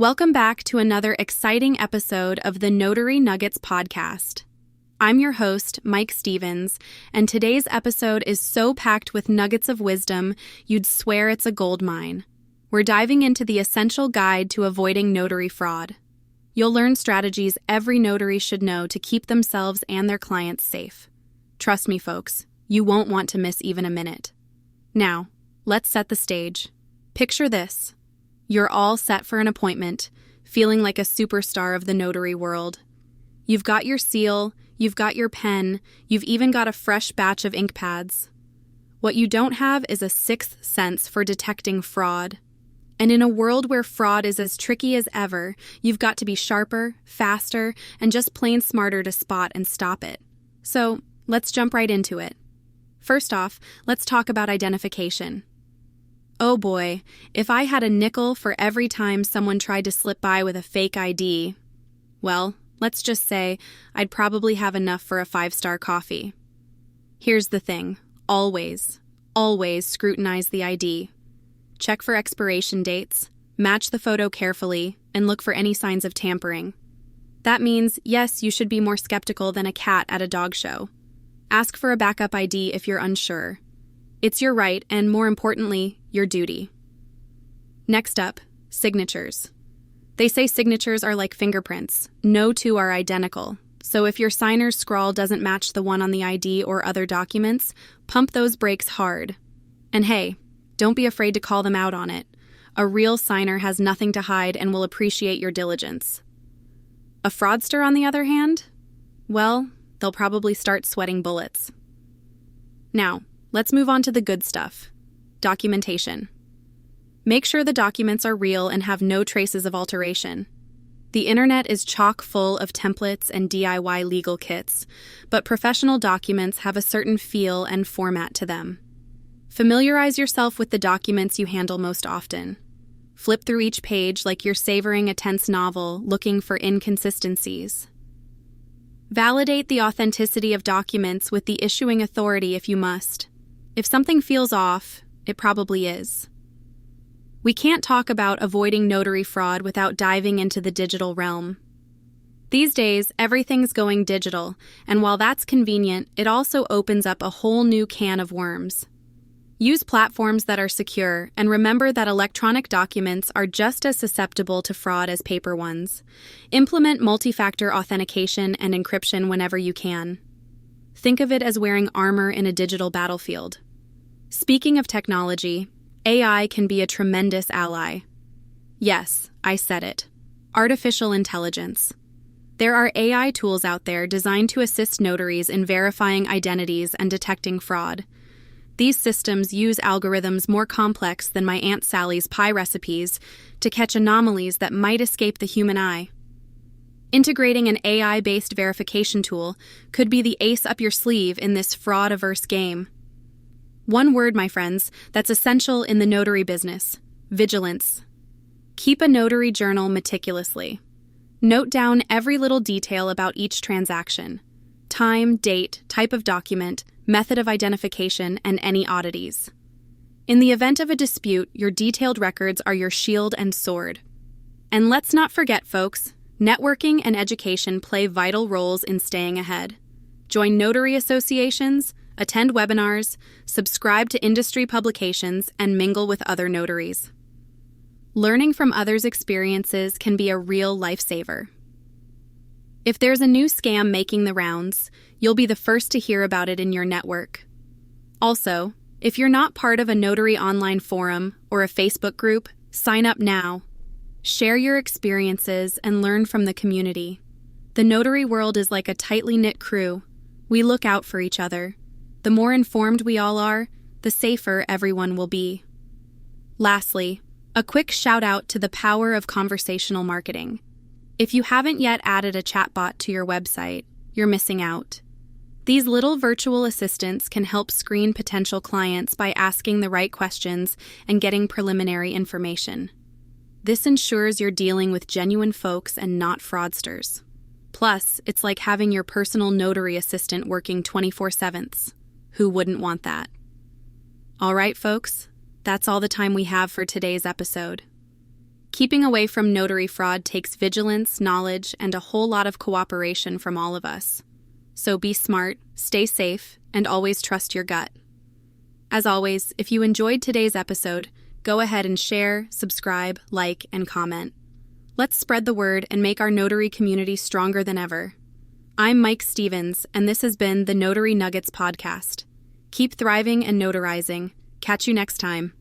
Welcome back to another exciting episode of the Notary Nuggets Podcast. I'm your host, Mike Stevens, and today's episode is so packed with nuggets of wisdom, you'd swear it's a gold mine. We're diving into the essential guide to avoiding notary fraud. You'll learn strategies every notary should know to keep themselves and their clients safe. Trust me, folks, you won't want to miss even a minute. Now, let's set the stage. Picture this. You're all set for an appointment, feeling like a superstar of the notary world. You've got your seal, you've got your pen, you've even got a fresh batch of ink pads. What you don't have is a sixth sense for detecting fraud. And in a world where fraud is as tricky as ever, you've got to be sharper, faster, and just plain smarter to spot and stop it. So, let's jump right into it. First off, let's talk about identification. Oh boy, if I had a nickel for every time someone tried to slip by with a fake ID, well, let's just say I'd probably have enough for a 5-star coffee. Here's the thing, always scrutinize the ID. Check for expiration dates, match the photo carefully, and look for any signs of tampering. That means, yes, you should be more skeptical than a cat at a dog show. Ask for a backup ID if you're unsure. It's your right, and more importantly, your duty. Next up, signatures. They say signatures are like fingerprints. No two are identical. So if your signer's scrawl doesn't match the one on the ID or other documents, pump those brakes hard. And hey, don't be afraid to call them out on it. A real signer has nothing to hide and will appreciate your diligence. A fraudster, on the other hand? Well, they'll probably start sweating bullets. Now, let's move on to the good stuff. Documentation. Make sure the documents are real and have no traces of alteration. The internet is chock full of templates and DIY legal kits, but professional documents have a certain feel and format to them. Familiarize yourself with the documents you handle most often. Flip through each page like you're savoring a tense novel, looking for inconsistencies. Validate the authenticity of documents with the issuing authority if you must. If something feels off, it probably is. We can't talk about avoiding notary fraud without diving into the digital realm. These days, everything's going digital, and while that's convenient, it also opens up a whole new can of worms. Use platforms that are secure, and remember that electronic documents are just as susceptible to fraud as paper ones. Implement multi-factor authentication and encryption whenever you can. Think of it as wearing armor in a digital battlefield. Speaking of technology, AI can be a tremendous ally. Yes, I said it. Artificial intelligence. There are AI tools out there designed to assist notaries in verifying identities and detecting fraud. These systems use algorithms more complex than my Aunt Sally's pie recipes to catch anomalies that might escape the human eye. Integrating an AI-based verification tool could be the ace up your sleeve in this fraud-averse game. One word, my friends, that's essential in the notary business: vigilance. Keep a notary journal meticulously. Note down every little detail about each transaction: time, date, type of document, method of identification, and any oddities. In the event of a dispute, your detailed records are your shield and sword. And let's not forget, folks, networking and education play vital roles in staying ahead. Join notary associations, attend webinars, subscribe to industry publications, and mingle with other notaries. Learning from others' experiences can be a real lifesaver. If there's a new scam making the rounds, you'll be the first to hear about it in your network. Also, if you're not part of a notary online forum or a Facebook group, sign up now. Share your experiences and learn from the community. The notary world is like a tightly knit crew. We look out for each other. The more informed we all are, the safer everyone will be. Lastly, a quick shout out to the power of conversational marketing. If you haven't yet added a chatbot to your website, you're missing out. These little virtual assistants can help screen potential clients by asking the right questions and getting preliminary information. This ensures you're dealing with genuine folks and not fraudsters. Plus, it's like having your personal notary assistant working 24/7. Who wouldn't want that? All right, folks, that's all the time we have for today's episode. Keeping away from notary fraud takes vigilance, knowledge, and a whole lot of cooperation from all of us. So be smart, stay safe, and always trust your gut. As always, if you enjoyed today's episode, go ahead and share, subscribe, like, and comment. Let's spread the word and make our notary community stronger than ever. I'm Mike Stevens, and this has been the Notary Nuggets Podcast. Keep thriving and notarizing. Catch you next time.